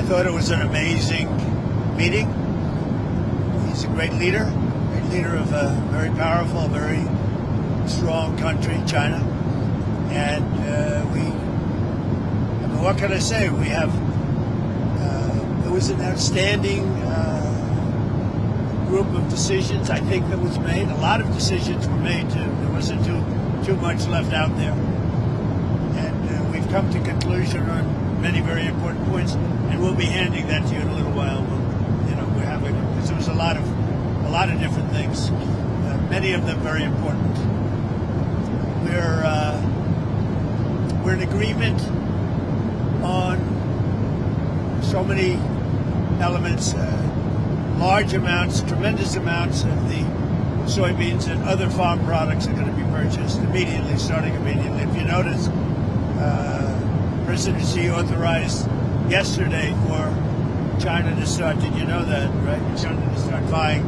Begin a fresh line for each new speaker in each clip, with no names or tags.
thought it was an amazing meeting. He's a great leader of a very powerful, very strong country, China. And what can I say? We have, it was an outstanding group of decisions, I think, that was made. A lot of decisions were made, too. There wasn't too much left out there. And we've come to conclusion on many very important points, and we'll be handing that to you in a little while. We're having, because there was a lot of different things, many of them very important. We're in agreement on so many elements, large amounts, tremendous amounts of the soybeans and other farm products are going to be purchased immediately, starting immediately. If you notice, President Xi authorized yesterday for China to start, did you know that, right? China to start buying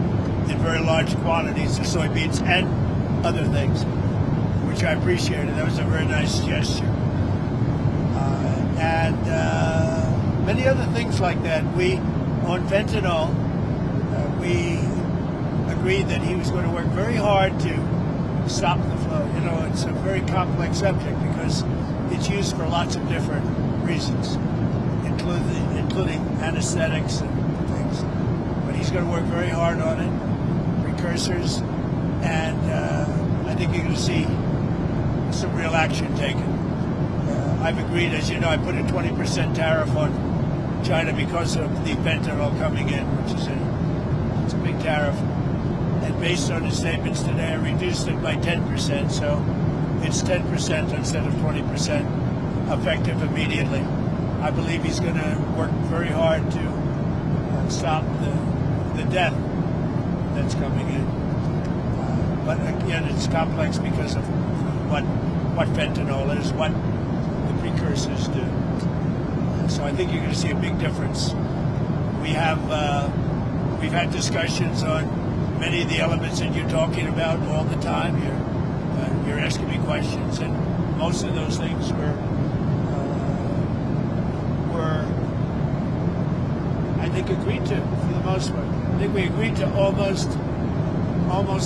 in very large quantities of soybeans and other things, which I appreciated. That was a very nice gesture. And many other things like that. On fentanyl, we agreed that he was going to work very hard to stop the flow. It's a very complex subject because it's used for lots of different reasons, including anesthetics and things. But he's going to work very hard on it, precursors, and I think you're going to see some real action taken. I've agreed, as you know, I put a 20% tariff on China because of the fentanyl coming in, which is it's a big tariff. And based on his statements today, I reduced it by 10%, so it's 10% instead of 20%, effective immediately. I believe he's going to work very hard to stop the death that's coming in. But again, it's complex because of what fentanyl is, what the precursors do. So I think you're going to see a big difference. We've had discussions on many of the elements that you're talking about all the time. You're asking me questions, and most of those things were I think agreed to for the most part. I think we agreed to almost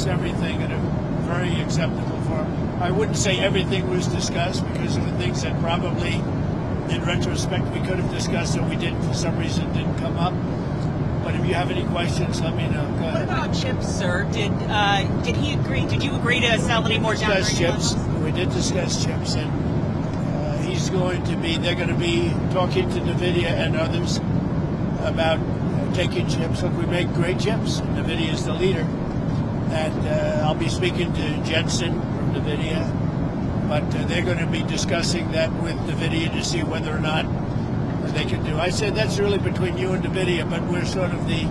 everything in a very acceptable form. I wouldn't say everything was discussed because there were things that probably, in retrospect, we could have discussed and we didn't, for some reason, didn't come up. But if you have any questions, let me know. Go ahead.
What about chips, sir? Did he agree? Did you agree to sell any more down
chips? We did discuss chips, and they're going to be talking to NVIDIA and others about taking chips. Look, we make great chips. NVIDIA is the leader. And I'll be speaking to Jensen from NVIDIA, but they're going to be discussing that with NVIDIA to see whether or not they can do. I said that's really between you and NVIDIA, but we're sort of the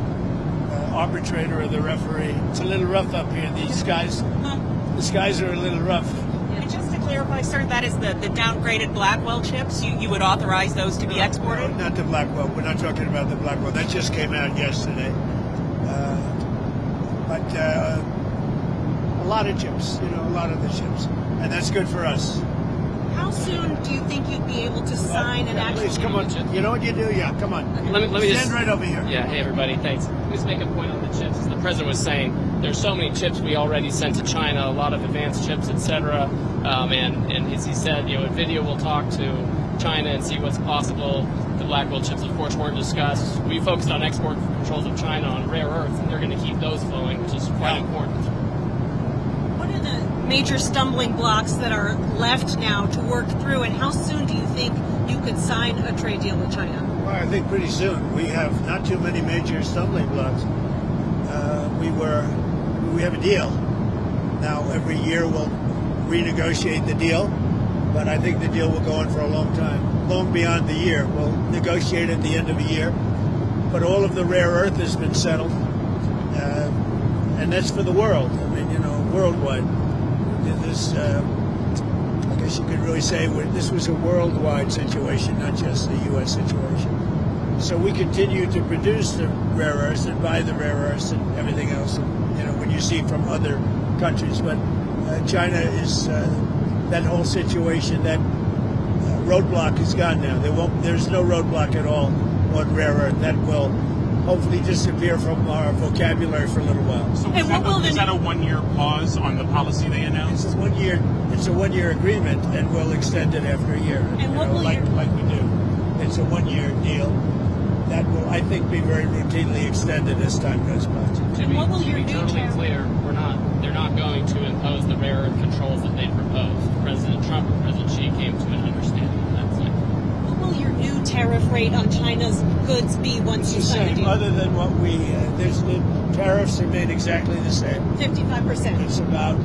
arbitrator or the referee. It's a little rough up here. The skies are a little rough.
And just to clarify, sir, that is the downgraded Blackwell chips. You would authorize those to be exported?
No, not the Blackwell. We're not talking about the Blackwell. That just came out yesterday. But a lot of chips, a lot of the chips, and that's good for us.
How soon do you think you'd be able to sign an actual?
Please, come on. You know what you do? Yeah, come on.
Let me
stand right over here.
Yeah, hey everybody, thanks. Just make a point on the chips. As the president was saying, there's so many chips we already sent to China, a lot of advanced chips, etc. And as he said, NVIDIA will talk to China and see what's possible. The Blackwell chips, of course, weren't discussed. We focused on export controls of China on rare earths, and they're going to keep those flowing, which is quite important.
What are the major stumbling blocks that are left now to work through, and how soon do you think you could sign a trade deal with China?
Well, I think pretty soon. We have not too many major stumbling blocks. We have a deal. Now, every year we'll renegotiate the deal, but I think the deal will go on for a long time, long beyond the year. We'll negotiate at the end of the year, but all of the rare earth has been settled, and that's for the world. I mean, worldwide. This, I guess you could really say this was a worldwide situation, not just the U.S. situation. So we continue to produce the rare earths and buy the rare earths and everything else, when you see from other countries. But China is that whole situation, that roadblock is gone now. There's no roadblock at all on rare earth. That will hopefully disappear from our vocabulary for a little while.
So
And what will
is that a 1-year pause on the policy they announced?
It's a 1 year agreement, and we'll extend it after a year.
And what will
like
your-
we do. It's a 1 year deal that will, I think, be very routinely extended as time goes by.
To
And what will your
be
new
totally
tariff-
clear, they're not going to impose the rare earth controls that they proposed. President Trump and President Xi came to an understanding on that point.
What will your new tariff rate on China's goods be once you
It's the
sign the
same,
deal?
other than what the tariffs remain exactly the same.
55%.
It's about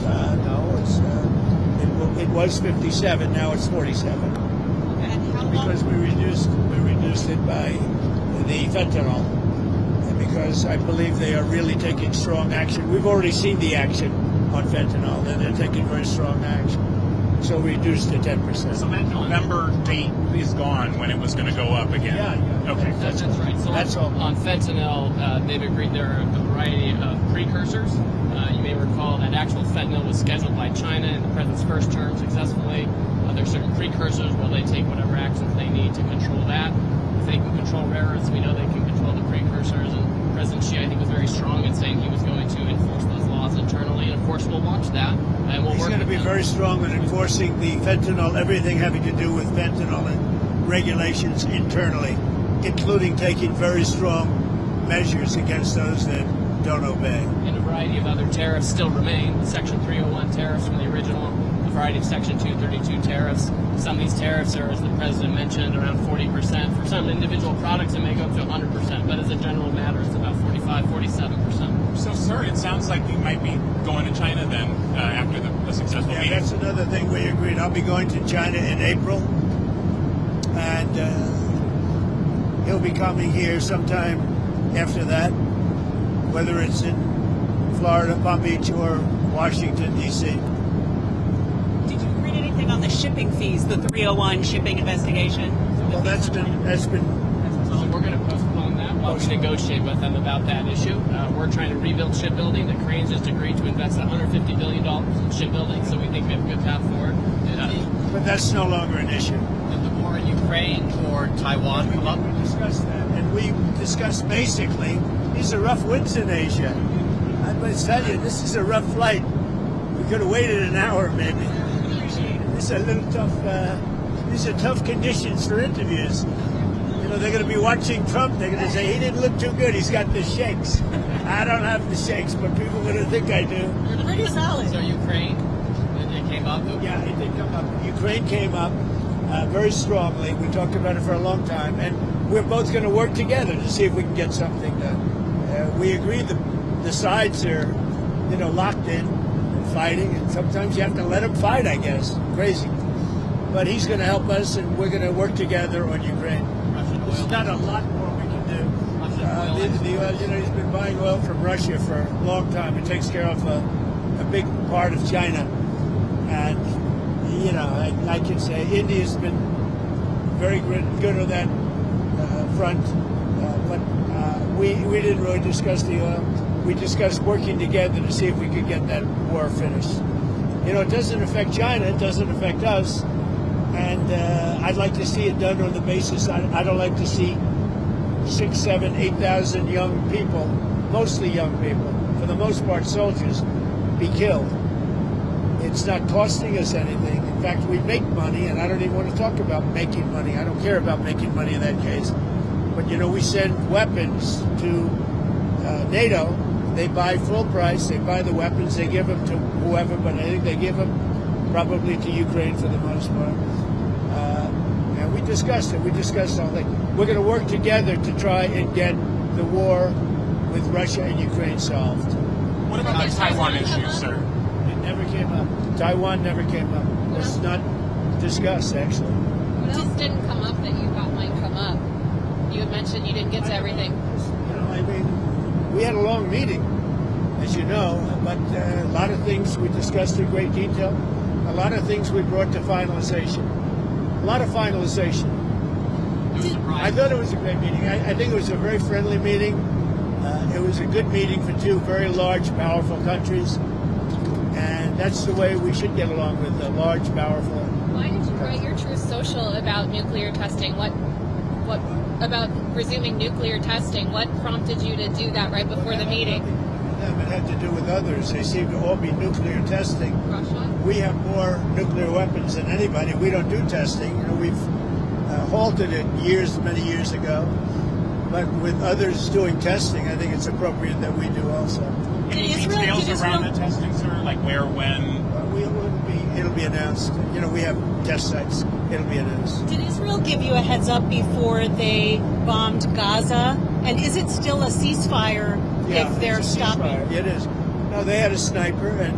it was 57, now it's 47
And how long?
because we reduced it by the fentanyl, and because I believe they are really taking strong action. We've already seen the action on fentanyl, and they're taking very strong action. So we reduced to 10%.
So that November date is gone when it was going to go up again.
Yeah.
Okay.
That's right. So
That's all.
on fentanyl, they've agreed there are a variety of precursors. You may recall that actual fentanyl was scheduled by China in the president's first term successfully. There are certain precursors where they take whatever actions they need to control that. If they can control rare earths, we know they can control the precursors. And President Xi, I think, was very strong in saying he was going to enforce those laws internally. And of course, we'll watch that. And we'll
He's
work
going to
with
be
them.
very strong in enforcing the fentanyl, everything having to do with fentanyl and regulations internally, including taking very strong measures against those that don't obey.
And a variety of other tariffs still remain. Section 301 tariffs from the original, a variety of Section 232 tariffs. Some of these tariffs are, as the president mentioned, around 40%. For some individual products, it may go up to 100%, but as a general matter, it's about 45, 47%.
So, sir, it sounds like we might be going to China then after the successful
Yeah,
meeting.
that's another thing we agreed. I'll be going to China in April, and he'll be coming here sometime after that, whether it's in Florida, Palm Beach, or Washington, D.C.
Did you read anything on the shipping fees, the 301 shipping investigation?
Well, that's been
So we're going to postpone that while we negotiate with them about that issue. We're trying to rebuild shipbuilding. The Cranes just agreed to invest $150 billion in shipbuilding, so we think we have a good path forward.
but that's no longer an issue.
Did the war in Ukraine or Taiwan come up?
We discussed that, and we discussed basically these are rough winds in Asia. I must tell you, this is a rough flight. We could have waited an hour, maybe. This is a little tough. These are tough conditions for interviews. You know, they're going to be watching Trump. They're going to say he didn't look too good. He's got the shakes. I don't have the shakes, but people are going to think I do.
You're pretty solid.
So Ukraine, it came up.
Yeah, it did come up. Ukraine came up very strongly. We talked about it for a long time, and we're both going to work together to see if we can get something done. We agreed the sides are, locked in and fighting, and sometimes you have to let them fight, I guess. Crazy. But he's going to help us, and we're going to work together on Ukraine. There's not a lot more we can do. The oil, he's been buying oil from Russia for a long time. It takes care of a big part of China. And, I can say India's been very good on that front. But we didn't really discuss the oil. We discussed working together to see if we could get that war finished. It doesn't affect China. It doesn't affect us. And I'd like to see it done on the basis. I don't like to see 6, 7, 8,000 young people, mostly young people, for the most part soldiers, be killed. It's not costing us anything. In fact, we make money, and I don't even want to talk about making money. I don't care about making money in that case. But, we send weapons to NATO. They buy full price. They buy the weapons. They give them to whoever, but I think they give them probably to Ukraine for the most part. And we discussed it. We discussed all that. We're going to work together to try and get the war with Russia and Ukraine solved.
What about the Taiwan issue, sir?
It never came up. Taiwan never came up. It was not discussed, actually.
What else didn't come up that you thought might come up? You had mentioned you didn't get to everything.
We had a long meeting, as you know, but a lot of things we discussed in great detail. A lot of things we brought to finalization. A lot of finalization. I thought it was a great meeting. I think it was a very friendly meeting. It was a good meeting for two very large, powerful countries. And that's the way we should get along with the large, powerful.
Why did you write your Truth Social about nuclear testing? What What about resuming nuclear testing? What prompted you to do that right before the meeting?
It had to do with others. They seem to all be nuclear testing.
Russia?
We have more nuclear weapons than anybody. We don't do testing. We've halted it many years ago. But with others doing testing, I think it's appropriate that we do also.
Any
Israel-
details
did
around
Israel-
the testing, sir? Like where, when?
It'll be announced. We have test sites. It'll be announced.
Did Israel give you a heads up before they bombed Gaza? And is it still a ceasefire if they're
it's a
stopping?
ceasefire. It is. No, they had a sniper, and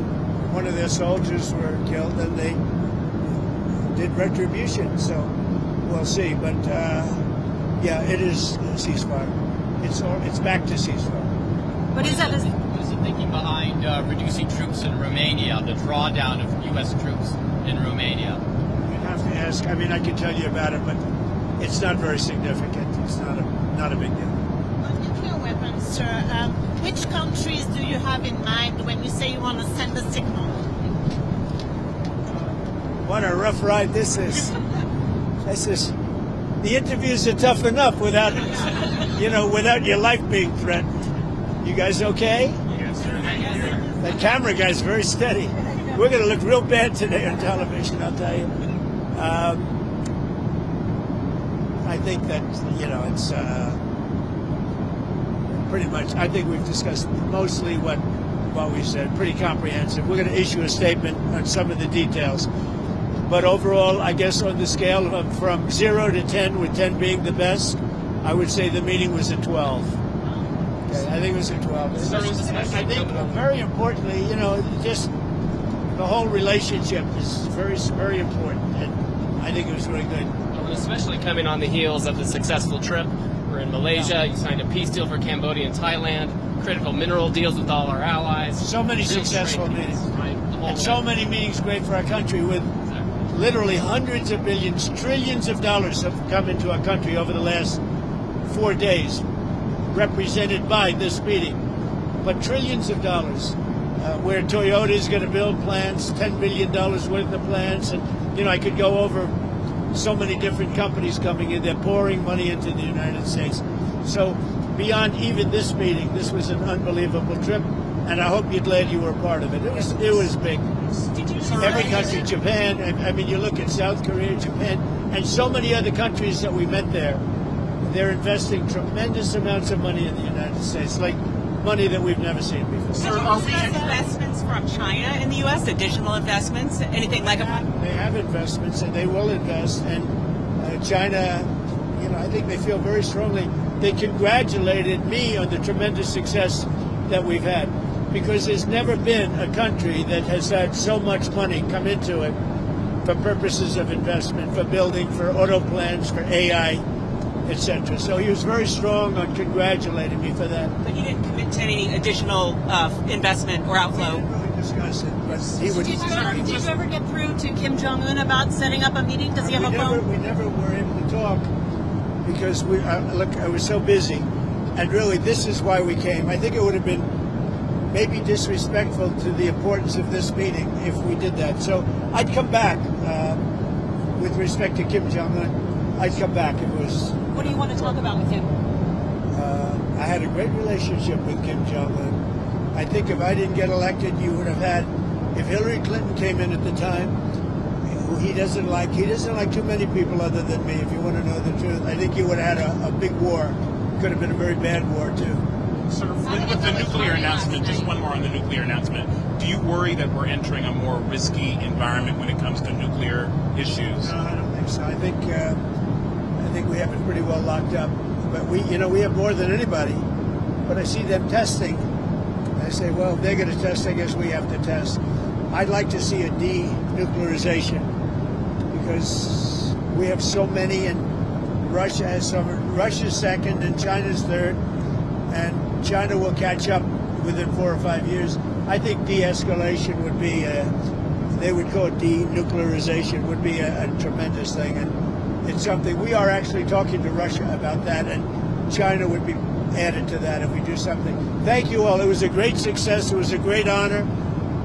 one of their soldiers were killed, and they did retribution. So we'll see. But it is a ceasefire. It's back to ceasefire.
But is that a,
What is the thinking behind reducing troops in Romania, the drawdown of U.S. troops in Romania?
You'd have to ask. I mean, I can tell you about it, but it's not very significant. It's not a big deal.
On nuclear weapons, sir, which countries do you have in mind when you say you want to send a signal?
What a rough ride this is. The interviews are tough enough without your life being threatened. You guys okay?
Yes, sir. Thank you.
That camera guy's very steady. We're going to look real bad today on television, I'll tell you. I think that, it's pretty much, I think we've discussed mostly what we said, pretty comprehensive. We're going to issue a statement on some of the details. But overall, I guess on the scale of from 0 to 10, with 10 being the best, I would say the meeting was a 12. Okay, I think it was a 12. I think very importantly, just the whole relationship is very, very important. And I think it was really good.
Well, especially coming on the heels of the successful trip. We're in Malaysia. You signed a peace deal for Cambodia and Thailand. Critical mineral deals with all our allies.
So many successful
strength,
meetings.
right? The whole
And so
way.
many meetings great for our country with literally hundreds of billions, trillions of dollars have come into our country over the last 4 days, represented by this meeting. But trillions of dollars, where Toyota is going to build plants, $10 billion worth of plants. And, I could go over so many different companies coming in. They're pouring money into the United States. So beyond even this meeting, this was an unbelievable trip. And I hope you're glad you were a part of it. It was big. Every country, Japan, I mean, you look at South Korea, Japan, and so many other countries that we met there, they're investing tremendous amounts of money in the United States, like money that we've never seen before.
Sir, are we investments from China in the U.S., additional investments, anything like that?
They have investments, and they will invest. And China, I think they feel very strongly. They congratulated me on the tremendous success that we've had, because there's never been a country that has had so much money come into it for purposes of investment, for building, for auto plants, for AI, etc. So he was very strong on congratulating me for that.
But he didn't commit to any additional investment or
We
outflow.
didn't really discuss it, but he would.
did you ever get through to Kim Jong-un about setting up a meeting? Does he have a phone?
We never were able to talk because I was so busy. And really, this is why we came. I think it would have been maybe disrespectful to the importance of this meeting if we did that. So I'd come back with respect to Kim Jong-un. I'd come back if it was.
What do you want to talk about with him?
I had a great relationship with Kim Jong-un. I think if I didn't get elected, you would have had. If Hillary Clinton came in at the time, who he doesn't like too many people other than me. If you want to know the truth, I think you would have had a big war. Could have been a very bad war too.
Sir, with the nuclear announcement, just one more on the nuclear announcement. Do you worry that we're entering a more risky environment when it comes to nuclear issues?
No, I don't think so. I think we have it pretty well locked up. But we have more than anybody. But I see them testing. I say, well, if they're going to test, I guess we have to test. I'd like to see a denuclearization because we have so many, and Russia has some. Russia's second, and China's third, and China will catch up within 4 or 5 years. I think de-escalation would be, they would call it denuclearization, would be a tremendous thing. And it's something, we are actually talking to Russia about that, and China would be added to that if we do something. Thank you all. It was a great success. It was a great honor.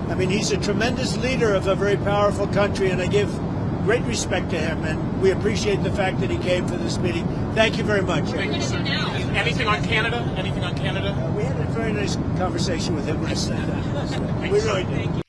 I mean, he's a tremendous leader of a very powerful country, and I give great respect to him, and we appreciate the fact that he came for this meeting. Thank you very much.
Thank you, sir. Anything on Canada? Anything on Canada?
We had a very nice conversation with him last night. We really did.